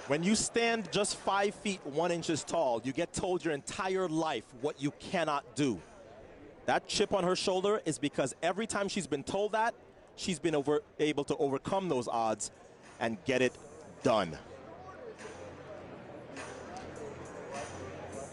When you stand just 5 feet 1 inches tall, you get told your entire life what you cannot do. That chip on her shoulder is because every time she's been told that, she's been able to overcome those odds and get it done.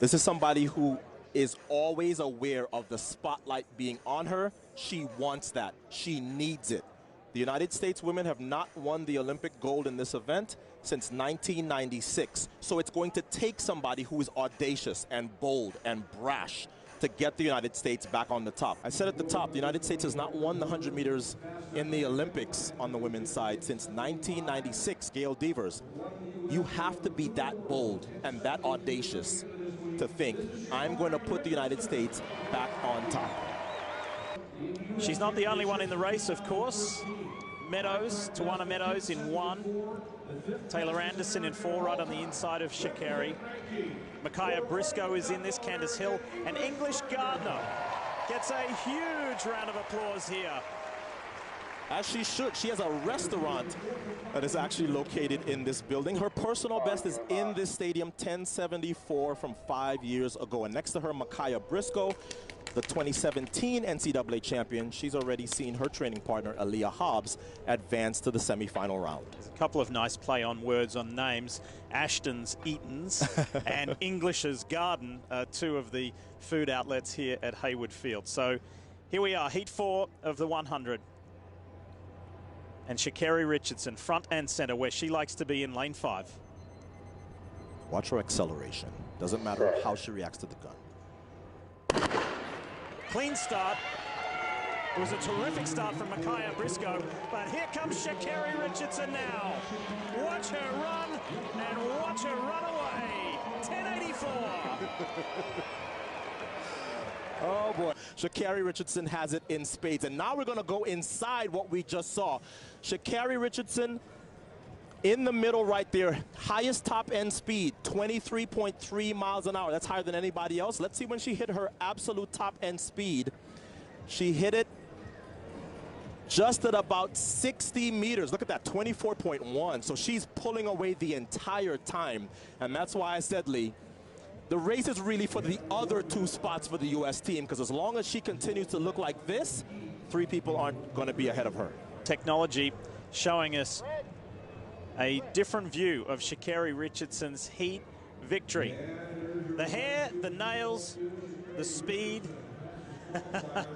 This is somebody who is always aware of the spotlight being on her. She wants that. She needs it. The United States women have not won the Olympic gold in this event since 1996. So it's going to take somebody who is audacious and bold and brash to get the United States back on the top. I said at the top, the United States has not won the 100 meters in the Olympics on the women's side since 1996, Gail Devers. You have to be that bold and that audacious to think, I'm going to put the United States back on top. She's not the only one in the race, of course. Meadows, Tawana Meadows in 1. Taylor Anderson in 4, right on the inside of ShaCarri. Micaiah Briscoe is in this, Candace Hill. And English Gardner gets a huge round of applause here. As she should. She has a restaurant that is actually located in this building. Her personal best is in this stadium, 10:74 from 5 years ago. And next to her, Micaiah Briscoe, the 2017 NCAA champion. She's already seen her training partner, Aaliyah Hobbs, advance to the semifinal round. There's a couple of nice play on words on names. Ashton's Eaton's and English's Garden, two of the food outlets here at Hayward Field. So here we are, heat 4 of the 100. And ShaCarri Richardson, front and center, where she likes to be in lane 5. Watch her acceleration. Doesn't matter how she reacts to the gun. Clean start. It was a terrific start from Micaiah Briscoe, but here comes ShaCarri Richardson now. Watch her run and watch her run away. 10:84. Oh boy, ShaCarri Richardson has it in spades. And now we're gonna go inside what we just saw. ShaCarri Richardson in the middle right there, highest top end speed, 23.3 miles an hour. That's higher than anybody else. Let's see when she hit her absolute top end speed. She hit it just at about 60 meters. Look at that, 24.1. So she's pulling away the entire time. And that's why I said, Lee, the race is really for the other 2 spots for the U.S. team, because as long as she continues to look like this, 3 people aren't going to be ahead of her. Technology showing us a different view of ShaCarri Richardson's heat victory. The hair, the nails, the speed.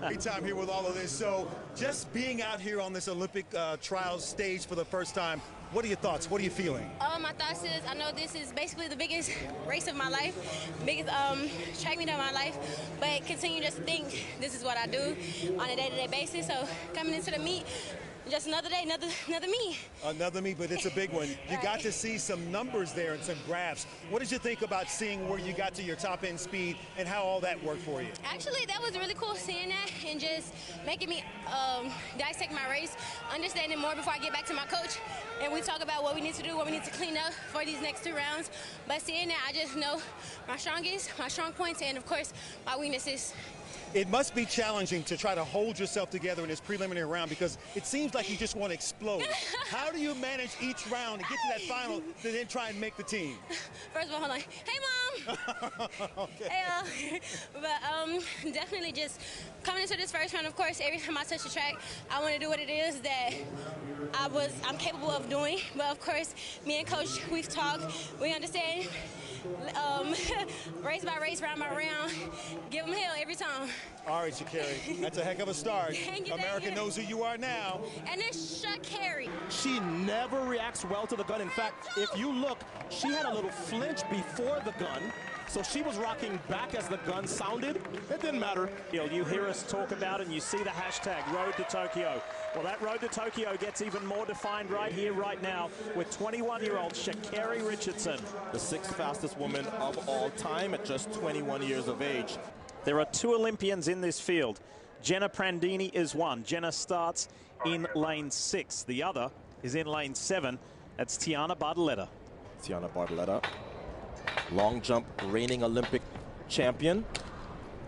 Great time here with all of this. So just being out here on this Olympic trials stage for the first time, what are your thoughts? What are you feeling? My thoughts is, I know this is basically the biggest race of my life, biggest track meet of my life, but continue just to think this is what I do on a day-to-day basis. So coming into the meet, just another day, another meet. Another meet, but it's a big one. You got to see some numbers there and some graphs. What did you think about seeing where you got to your top end speed and how all that worked for you? Actually, that was really cool seeing that and just making me dissect my race, understanding more before I get back to my coach. And we talk about what we need to do, what we need to clean up for these next 2 rounds. But seeing that, I just know my strong points, and of course, my weaknesses. It must be challenging to try to hold yourself together in this preliminary round because it seems like you just want to explode. How do you manage each round to get to that final to then try and make the team? First of all, hold on. Hey, Mom! Okay. Hey, but definitely just coming into this first round, of course, every time I touch the track, I want to do what it is that I'm capable of doing. But of course, me and Coach, we've talked, we understand. Race by race, round by round, give them hell every time. All right, ShaCarri, that's a heck of a start. America knows who you are now. And it's ShaCarri. She never reacts well to the gun. In fact, if you look, she had a little flinch before the gun. So she was rocking back as the gun sounded. It didn't matter. You hear us talk about it and you see the hashtag Road to Tokyo. Well, that Road to Tokyo gets even more defined right here, right now, with 21-year-old ShaCarri Richardson. The 6th fastest woman of all time at just 21 years of age. There are 2 Olympians in this field. Jenna Prandini is one. Jenna starts in lane 6. The other is in lane 7. That's Tiana Bartoletta. Tiana Bartoletta, long jump reigning Olympic champion.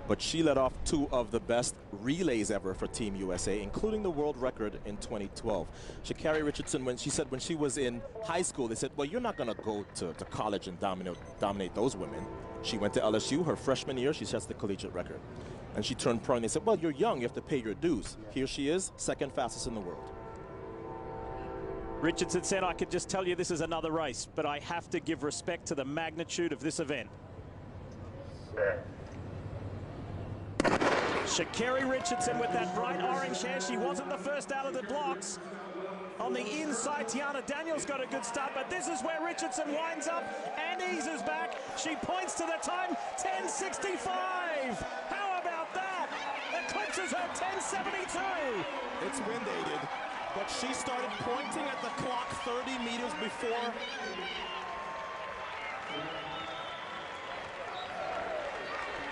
But she led off 2 of the best relays ever for Team USA, including the world record in 2012. ShaCarri Richardson, when she was in high school, they said, well, you're not going to go to college and dominate those women. She went to LSU her freshman year. She sets the collegiate record. And she turned pro, and they said, well, you're young. You have to pay your dues. Here she is, 2nd fastest in the world. Richardson said, I could just tell you this is another race, but I have to give respect to the magnitude of this event. ShaCarri Richardson with that bright orange hair. She wasn't the first out of the blocks. On the inside, Tiana Daniels got a good start, but this is where Richardson winds up and eases back. She points to the time, 10:65. How about that? Eclipses her 10:72. It's wind-aided, but she started pointing at the clock 30 meters before.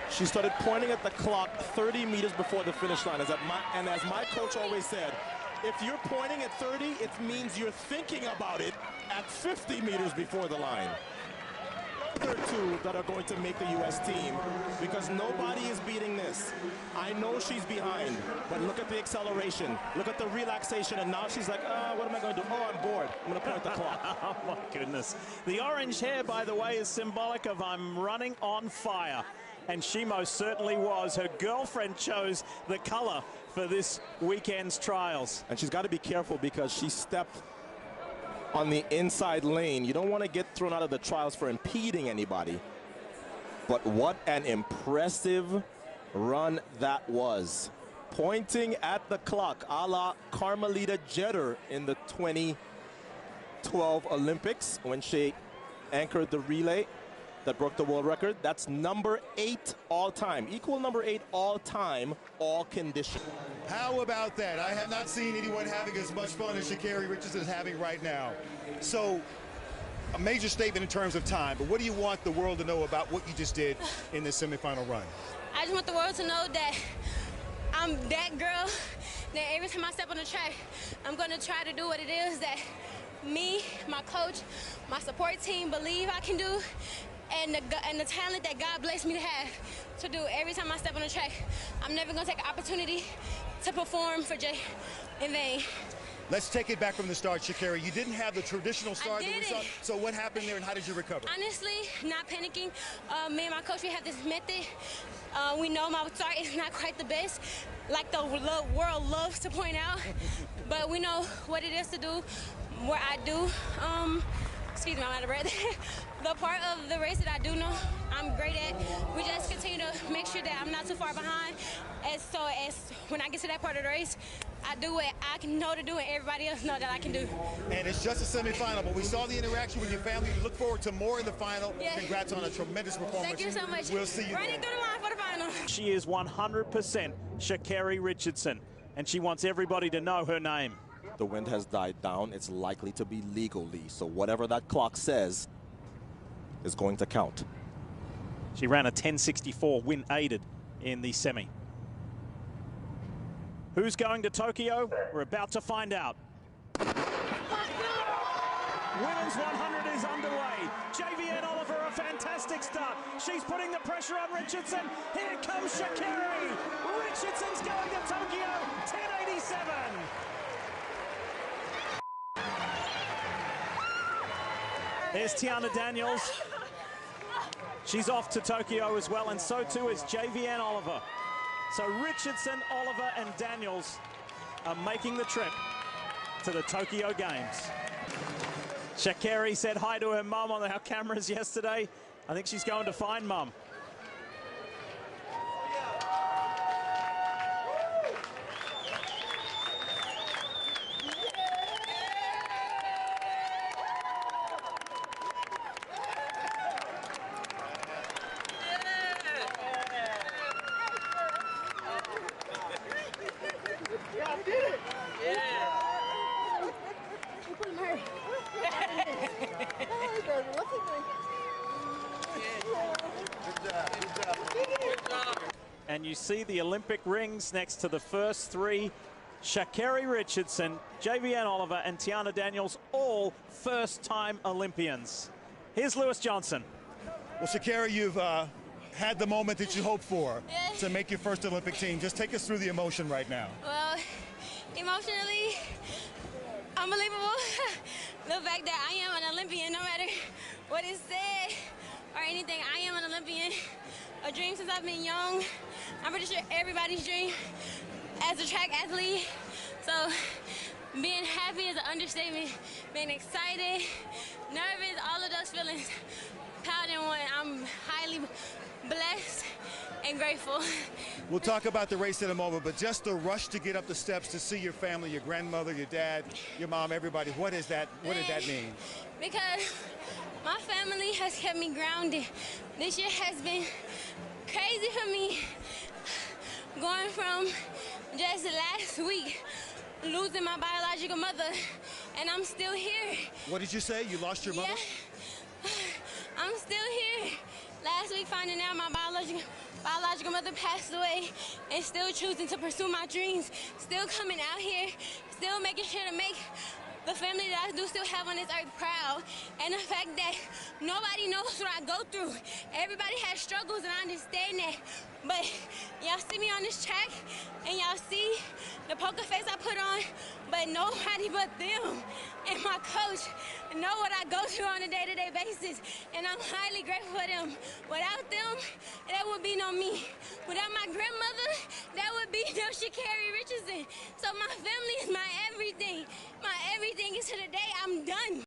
She started pointing at the clock 30 meters before the finish line. And as my coach always said, if you're pointing at 30, it means you're thinking about it at 50 meters before the line. There are 2 that are going to make the U.S. team because nobody is beating this. I know she's behind, but look at the acceleration. Look at the relaxation, and now she's like, what am I going to do? Oh, I'm bored. I'm going to point the clock. Oh, my goodness. The orange hair, by the way, is symbolic of I'm running on fire. And she most certainly was. Her girlfriend chose the color for this weekend's trials. And she's got to be careful because she stepped on the inside lane. You don't want to get thrown out of the trials for impeding anybody. But what an impressive run that was. Pointing at the clock, a la Carmelita Jeter in the 2012 Olympics when she anchored the relay that broke the world record. That's number 8 all-time. Equal number 8 all-time, all condition. How about that? I have not seen anyone having as much fun as ShaCarri Richardson is having right now. So, a major statement in terms of time, but what do you want the world to know about what you just did in this semifinal run? I just want the world to know that I'm that girl, that every time I step on the track, I'm going to try to do what it is that me, my coach, my support team believe I can do, and the talent that God blessed me to have to do every time I step on the track. I'm never going to take an opportunity to perform for Jay in vain. Let's take it back from the start, ShaCarri. You didn't have the traditional start that we saw. So what happened there and how did you recover? Honestly, not panicking. Me and my coach, we have this method. We know my start is not quite the best, like the world loves to point out. But we know what it is to do, what I do. Excuse me, I'm out of breath. The part of the race that I do know I'm great at, we just continue to make sure that I'm not too far behind. So when I get to that part of the race, I do what I can know to do and everybody else know that I can do. And it's just a semifinal, but we saw the interaction with your family. We look forward to more in the final. Yeah. Congrats on a tremendous performance. Thank you so much. We'll see you Running through the line for the final. She is 100% ShaCarri Richardson, and she wants everybody to know her name. The wind has died down. It's likely to be legally, so whatever that clock says is going to count. She ran a 10:64, wind aided in the semi. Who's going to Tokyo? We're about to find out. Women's 100 is underway. JVN Oliver, a fantastic start. She's putting the pressure on Richardson. Here comes ShaCarri. Richardson's going to Tokyo, 10:87. There's Tiana Daniels. She's off to Tokyo as well, and so too is JVN Oliver. So Richardson, Oliver, and Daniels are making the trip to the Tokyo Games. ShaCarri said hi to her mum on our cameras yesterday. I think she's going to find mum. And you see the Olympic rings next to the first 3. ShaCarri Richardson, JVN Oliver, and Tiana Daniels, all first-time Olympians. Here's Lewis Johnson. Well, ShaCarri, you've had the moment that you hoped for Yes. to make your first Olympic team. Just take us through the emotion right now. Well, emotionally, unbelievable. The fact that I am an Olympian, no matter what is said or anything, I am an Olympian. A dream since I've been young. I'm pretty sure everybody's dream as a track athlete. So being happy is an understatement. Being excited, nervous, all of those feelings piled in one. I'm highly blessed and grateful. We'll talk about the race in a moment, but just the rush to get up the steps to see your family, your grandmother, your dad, your mom, everybody, what did that mean? Because my family has kept me grounded. This year has been crazy for me. Going from just last week, losing my biological mother, and I'm still here. What did you say? You lost your mother? Yeah. I'm still here. Last week, finding out my biological mother passed away, and still choosing to pursue my dreams, still coming out here, still making sure to make the family that I do still have on this earth proud, and the fact that nobody knows what I go through. Everybody has struggles, and I understand that, but y'all see me on this track, and y'all see the poker face I put on, but nobody but them and my coach know what I go through on a day-to-day basis, and I'm highly grateful for them. Without them, there would be no me. Without my grandmother, there would be no ShaCarri Richardson. So my family is my everything. My everything is to the day I'm done.